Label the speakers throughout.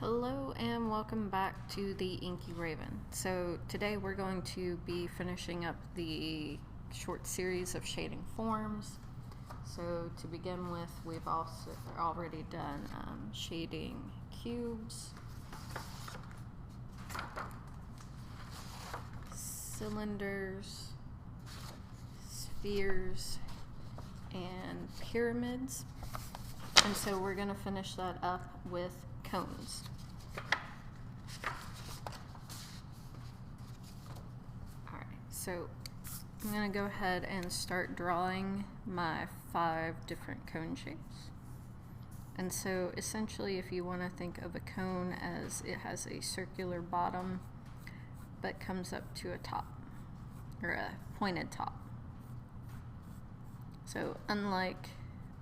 Speaker 1: Hello and welcome back to the Inky Raven. So today we're going to be finishing up the short series of shading forms. So to begin with, we've also already done shading cubes, cylinders, spheres, and pyramids. And so we're going to finish that up with cones. Alright, so I'm going to go ahead and start drawing my 5 different cone shapes. And so essentially, if you want to think of a cone as it has a circular bottom but comes up to a top, or a pointed top. So unlike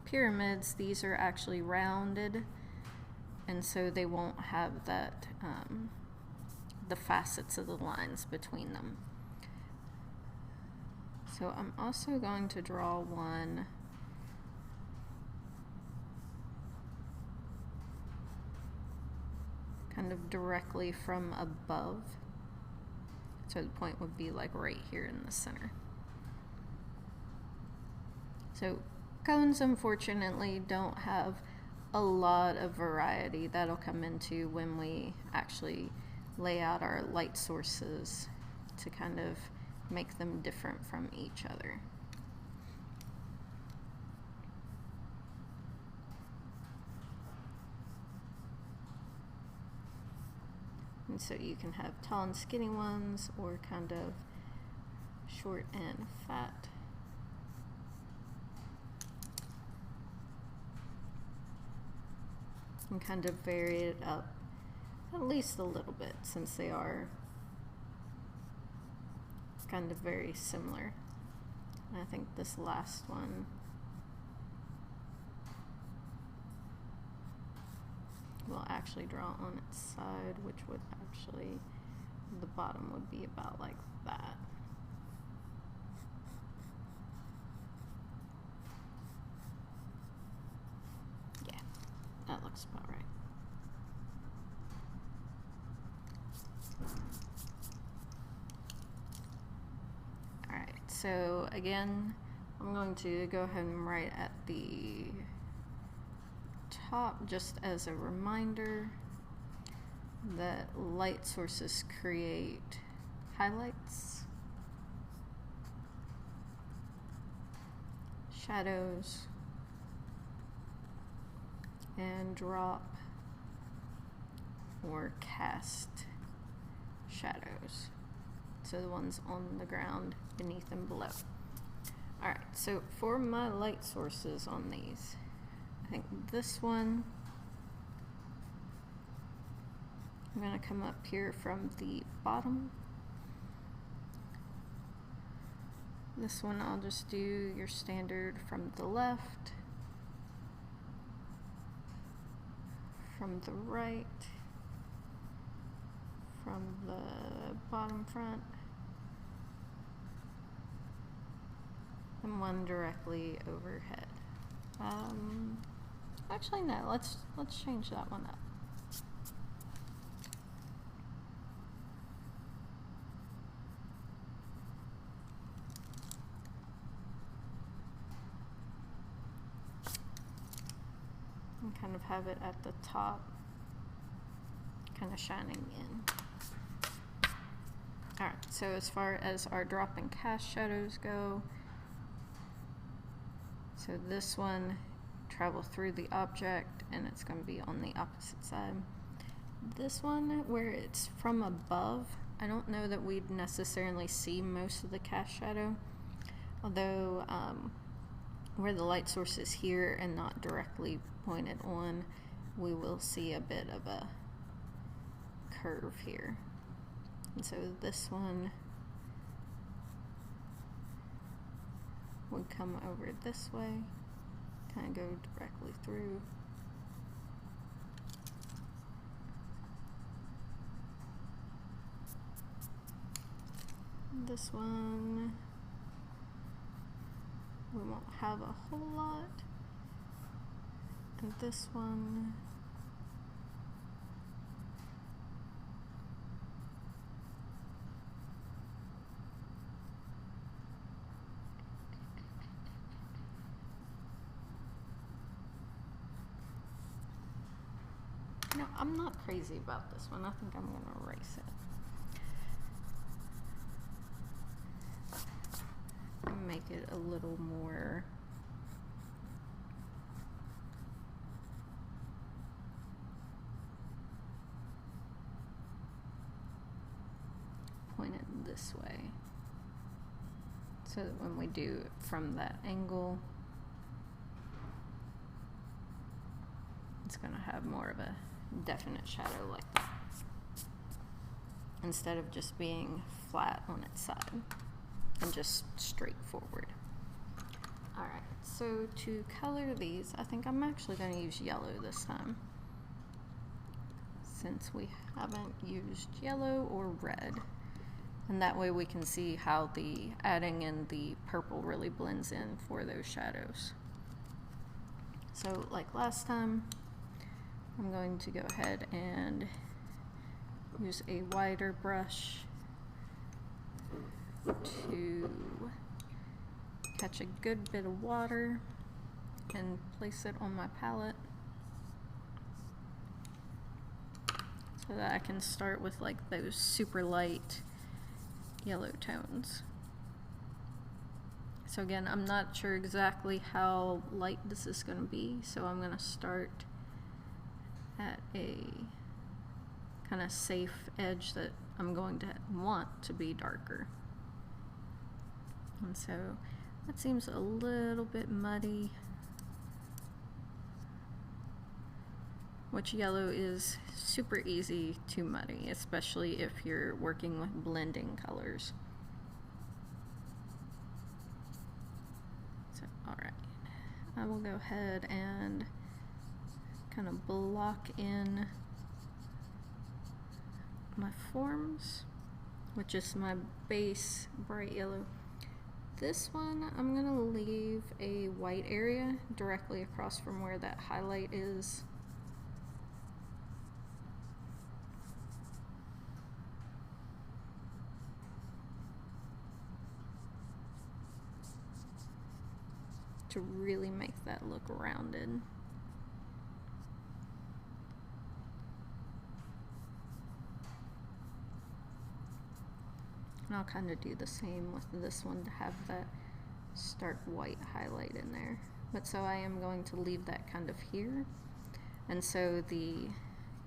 Speaker 1: pyramids, these are actually rounded, and so they won't have that the facets of the lines between them. So I'm also going to draw one kind of directly from above. So the point would be like right here in the center. So cones, unfortunately, don't have a lot of variety. That'll come into when we actually lay out our light sources to kind of make them different from each other. And so you can have tall and skinny ones, or kind of short and fat. And kind of vary it up at least a little bit, since they are kind of very similar. And I think this last one will actually draw on its side, which would actually, the bottom would be about like that. Yeah, that looks about right. Alright, so again, I'm going to go ahead and write at the top, just as a reminder, that light sources create highlights, shadows, and drop or cast shadows. So the ones on the ground, beneath, and below. Alright, so for my light sources on these, I think this one, I'm going to come up here from the bottom. This one I'll just do your standard from the left, from the right, from the bottom front, and one directly overhead. Actually, no. Let's change that one up. And kind of have it at the top, kind of shining in. Alright, so as far as our drop and cast shadows go, so this one travel through the object, and it's going to be on the opposite side. This one, where it's from above, I don't know that we'd necessarily see most of the cast shadow, although where the light source is here and not directly pointed on, we will see a bit of a curve here. And so this one would come over this way, kind of go directly through. This one, we won't have a whole lot. And this one, You know, I'm not crazy about this one. I think I'm going to erase it. Make it a little more pointed this way, so that when we do it from that angle, it's going to have more of a definite shadow like that, instead of just being flat on its side and just straightforward. Alright, so to color these, I think I'm actually going to use yellow this time, since we haven't used yellow or red. And that way we can see how the adding in the purple really blends in for those shadows. So like last time, I'm going to go ahead and use a wider brush to catch a good bit of water and place it on my palette, so that I can start with like those super light yellow tones. So again, I'm not sure exactly how light this is going to be, so I'm going to start at a kind of safe edge that I'm going to want to be darker. And so that seems a little bit muddy, which yellow is super easy to muddy, especially if you're working with blending colors. So, alright, I will go ahead and kind of block in my forms, which is my base bright yellow. This one, I'm going to leave a white area directly across from where that highlight is. To really make that look rounded. And I'll kind of do the same with this one to have that stark white highlight in there. But so I am going to leave that kind of here. And so the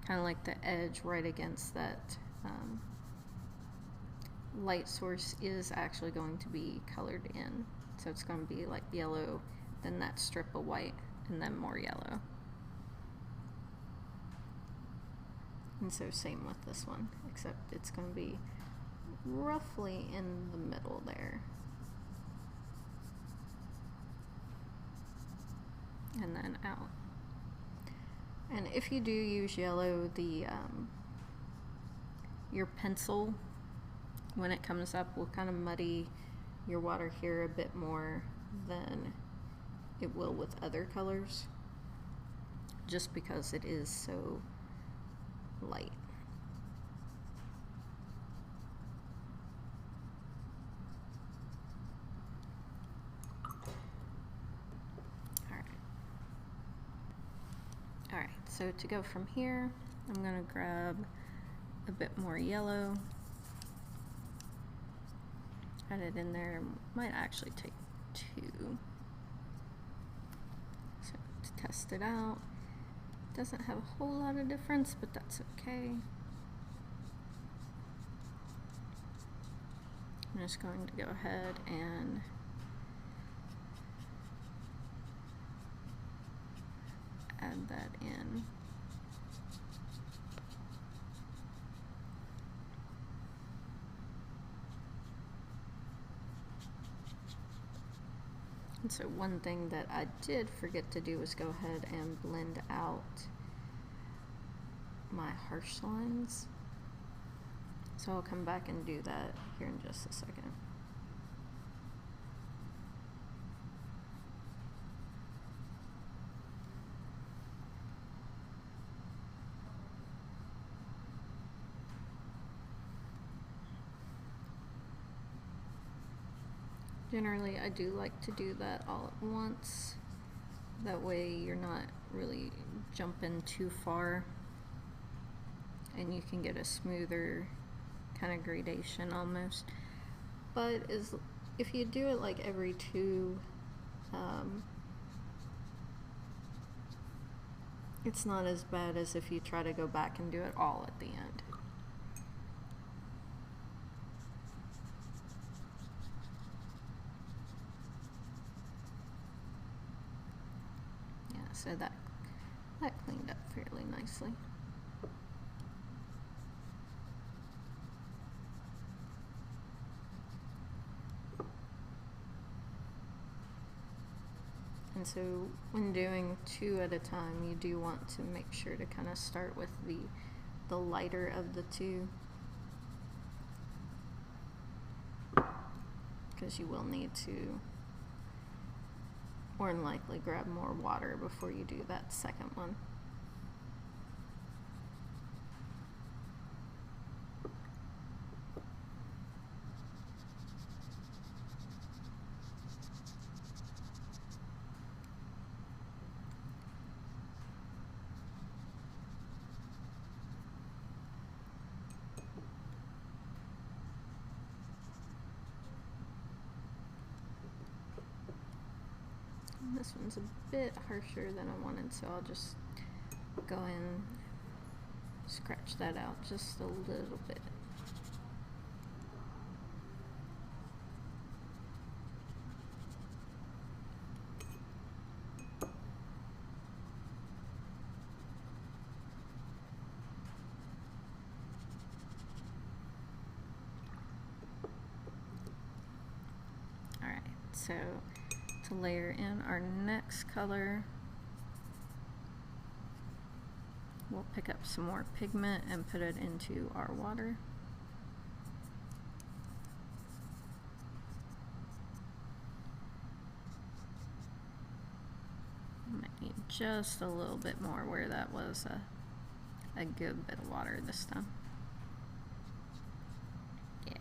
Speaker 1: kind of like the edge right against that light source is actually going to be colored in. So it's going to be like yellow, then that strip of white, and then more yellow. And so same with this one, except it's going to be roughly in the middle there. And then out. And if you do use yellow, the your pencil, when it comes up, will kind of muddy your water here a bit more than it will with other colors, just because it is so light. Alright, so to go from here, I'm going to grab a bit more yellow, add it in there. Might actually take two. So to test it out, doesn't have a whole lot of difference, but that's okay. I'm just going to go ahead and add that in. And so one thing that I did forget to do was go ahead and blend out my harsh lines. So I'll come back and do that here in just a second. Generally, I do like to do that all at once. That way you're not really jumping too far and you can get a smoother kind of gradation almost. But if you do it like every two, it's not as bad as if you try to go back and do it all at the end. Yeah, so that cleaned up fairly nicely. And so when doing two at a time, you do want to make sure to kind of start with the lighter of the two, because you will need to more than likely grab more water before you do that second one. This one's a bit harsher than I wanted, so I'll just go and scratch that out just a little bit. Alright, so to layer in our next color, we'll pick up some more pigment and put it into our water. Might need just a little bit more where that was a good bit of water this time. Yeah.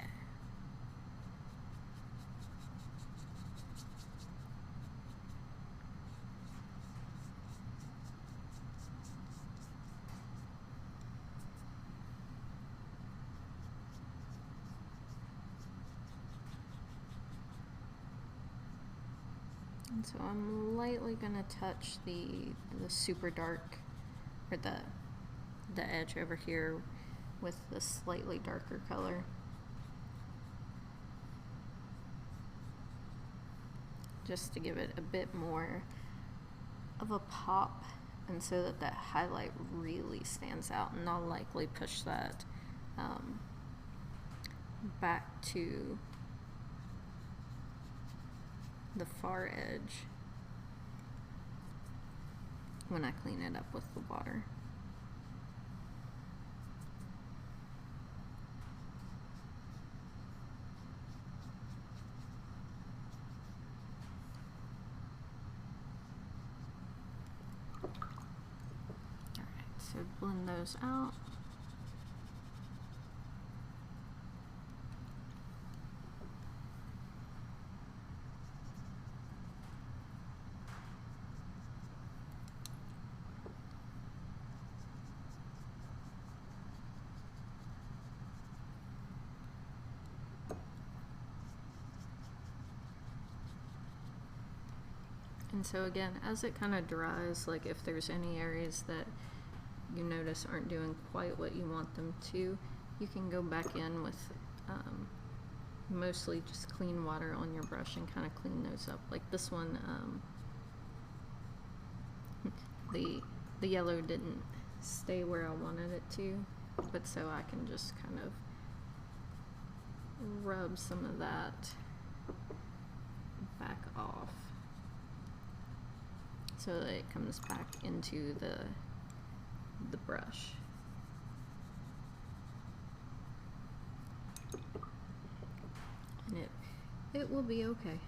Speaker 1: And so I'm lightly gonna touch the super dark, or the edge over here with the slightly darker color. Just to give it a bit more of a pop, and so that that highlight really stands out, and I'll likely push that back to the far edge when I clean it up with the water. Alright, so blend those out. And so again, as it kind of dries, like if there's any areas that you notice aren't doing quite what you want them to, you can go back in with mostly just clean water on your brush and kind of clean those up. Like this one, the yellow didn't stay where I wanted it to, but so I can just kind of rub some of that back off, so that it comes back into the brush. And it will be okay.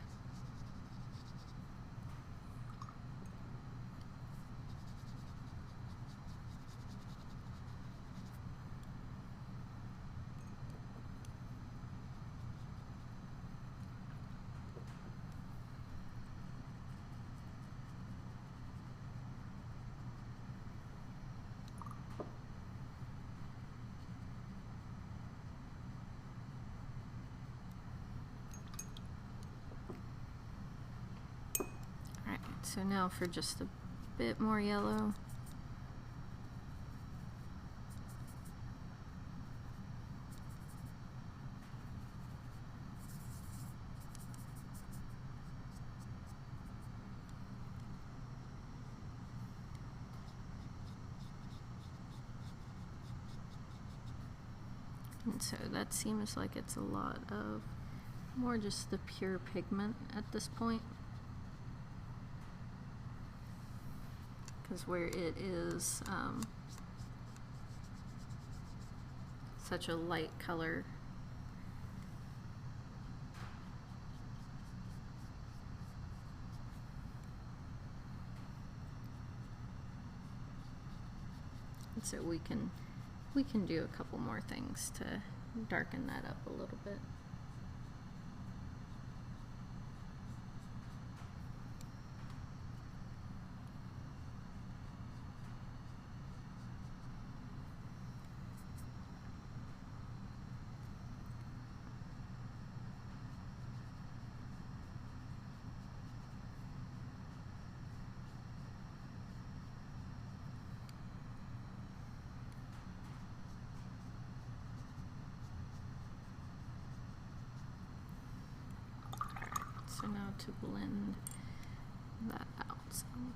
Speaker 1: so now for just a bit more yellow. And so that seems like it's a lot of more just the pure pigment at this point. Because where it is such a light color, and so we can do a couple more things to darken that up a little bit. So now to blend that out some.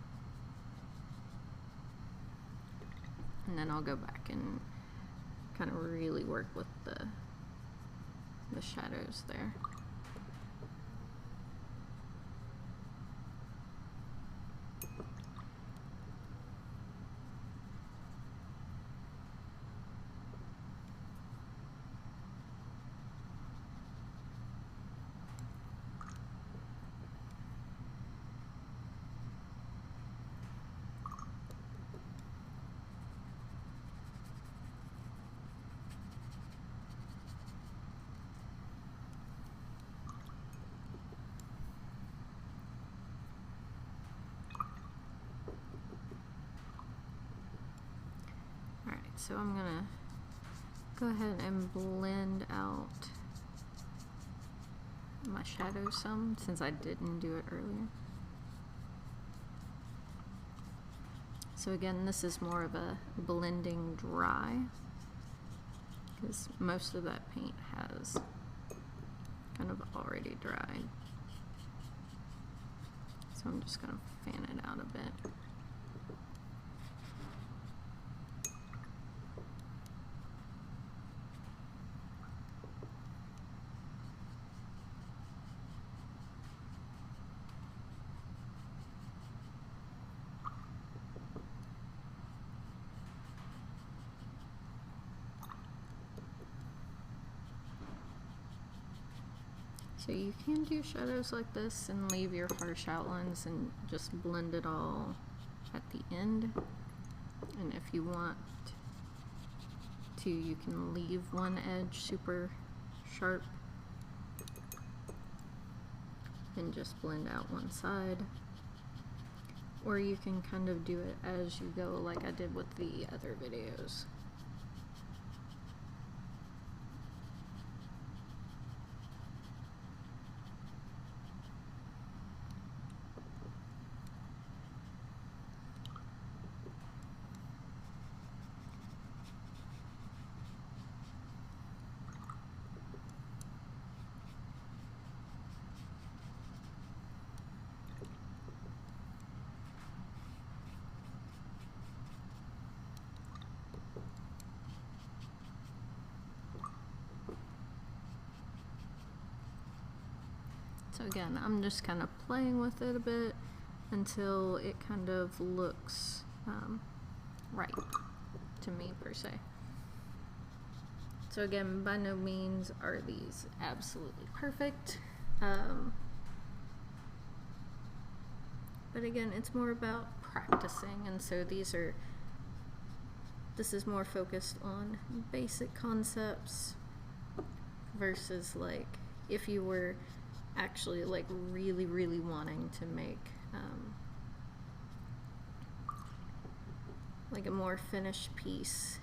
Speaker 1: And then I'll go back and kind of really work with the shadows there. So I'm gonna go ahead and blend out my shadows some, since I didn't do it earlier. So again, this is more of a blending dry, because most of that paint has kind of already dried. So I'm just gonna fan it out a bit. So you can do shadows like this and leave your harsh outlines and just blend it all at the end. And if you want to, you can leave one edge super sharp and just blend out one side. Or you can kind of do it as you go, like I did with the other videos. So again, I'm just kind of playing with it a bit until it kind of looks right to me, per se. So again, by no means are these absolutely perfect. But again, it's more about practicing, and so this is more focused on basic concepts versus like if you were actually like really wanting to make like a more finished piece,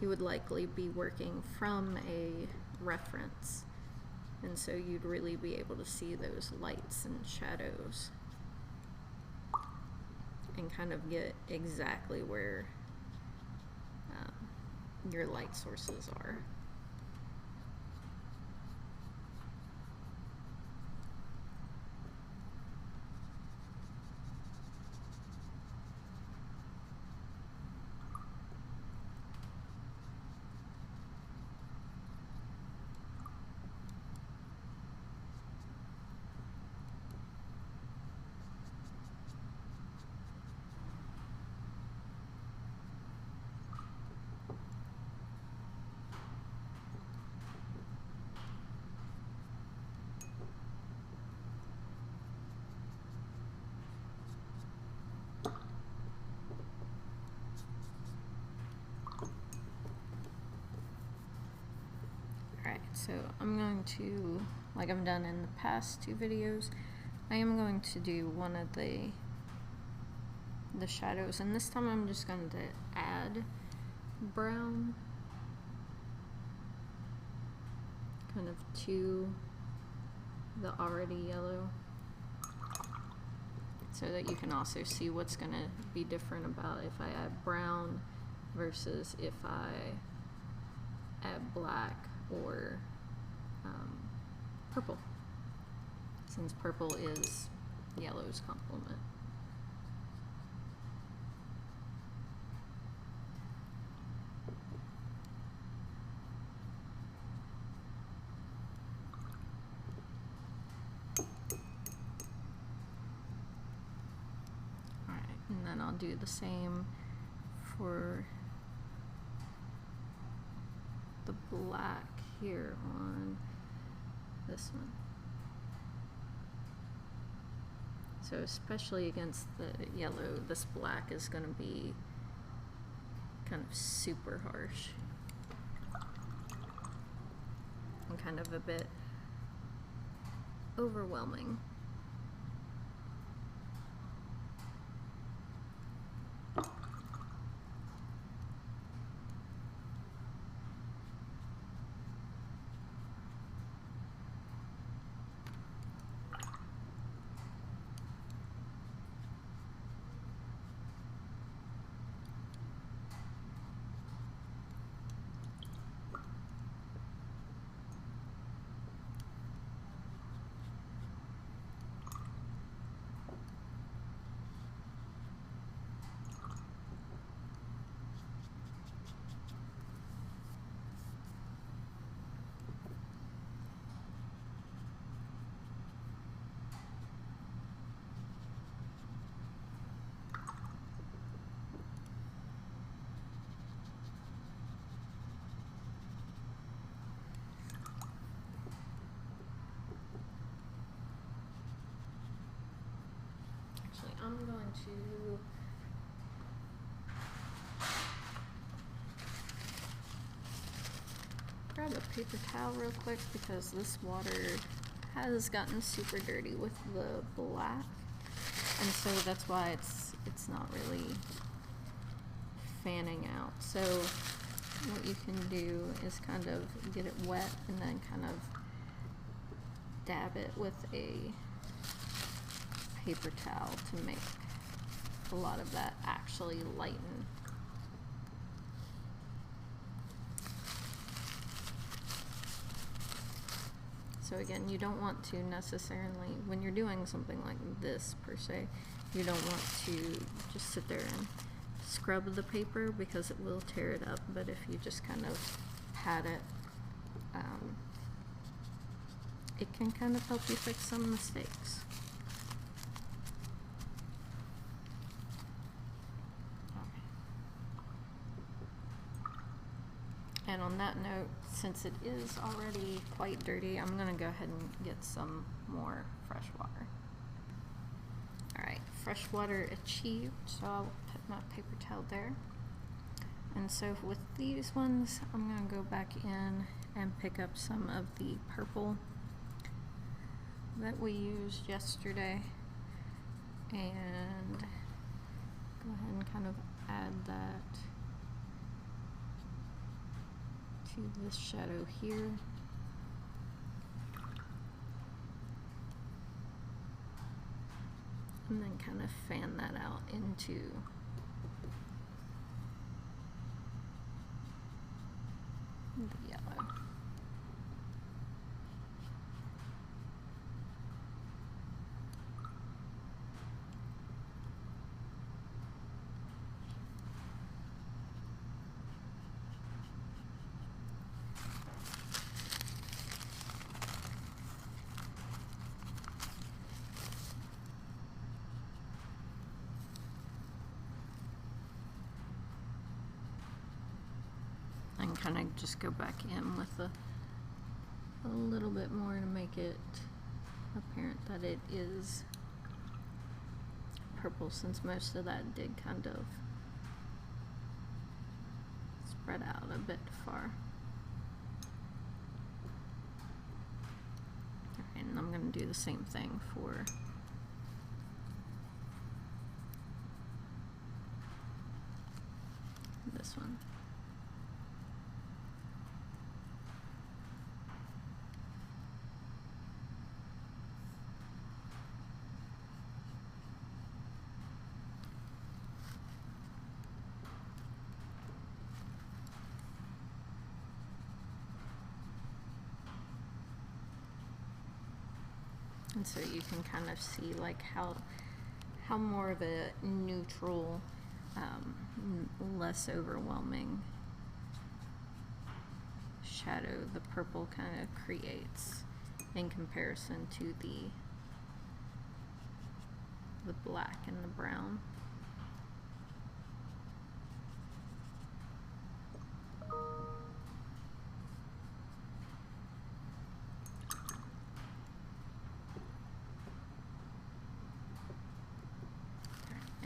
Speaker 1: you would likely be working from a reference, and so you'd really be able to see those lights and shadows and kind of get exactly where your light sources are. So I'm going to, like I've done in the past 2 videos, I am going to do one of the shadows, and this time I'm just going to add brown kind of to the already yellow, so that you can also see what's going to be different about if I add brown versus if I add black or purple, since purple is yellow's complement. Alright, and then I'll do the same for the black here on this one. So especially against the yellow, this black is going to be kind of super harsh and kind of a bit overwhelming. I'm going to grab a paper towel real quick because this water has gotten super dirty with the black, and so that's why it's not really fanning out. So what you can do is kind of get it wet and then kind of dab it with a paper towel to make a lot of that actually lighten. So again, you don't want to necessarily, when you're doing something like this per se, you don't want to just sit there and scrub the paper because it will tear it up, but if you just kind of pat it, it can kind of help you fix some mistakes. And on that note, since it is already quite dirty, I'm going to go ahead and get some more fresh water. Alright, fresh water achieved, so I'll put my paper towel there. And so with these ones, I'm going to go back in and pick up some of the purple that we used yesterday and go ahead and kind of add that to this shadow here. and then kind of fan that out into the yellow. And kind of just go back in with a little bit more to make it apparent that it is purple, since most of that did kind of spread out a bit far. Alright, and I'm going to do the same thing for this one. And so you can kind of see like how more of a neutral, less overwhelming shadow the purple kind of creates in comparison to the black and the brown.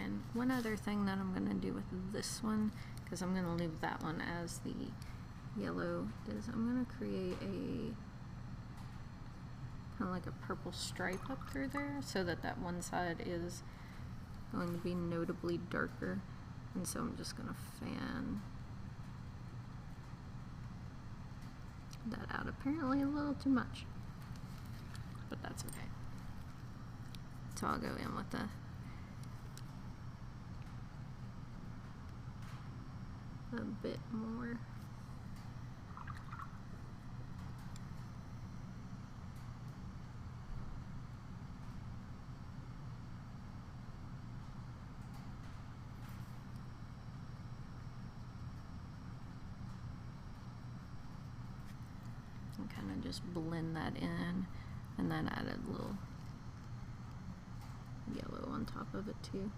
Speaker 1: And one other thing that I'm going to do with this one, because I'm going to leave that one as the yellow, is I'm going to create a kind of like a purple stripe up through there, so that that one side is going to be notably darker. And so I'm just going to fan that out. Apparently a little too much, but that's okay. So I'll go in with a bit more. And kind of just blend that in, and then add a little yellow on top of it too.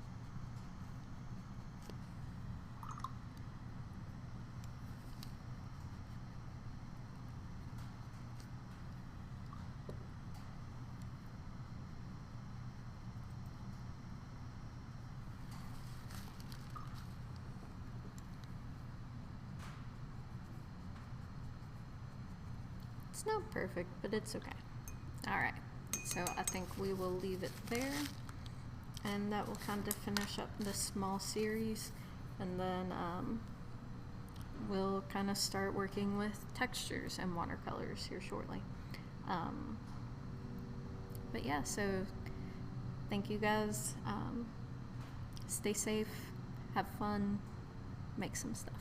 Speaker 1: It's not perfect, but it's okay. Alright, so I think we will leave it there, and that will kind of finish up this small series, and then we'll kind of start working with textures and watercolors here shortly. But yeah, so thank you guys. Stay safe, have fun, make some stuff.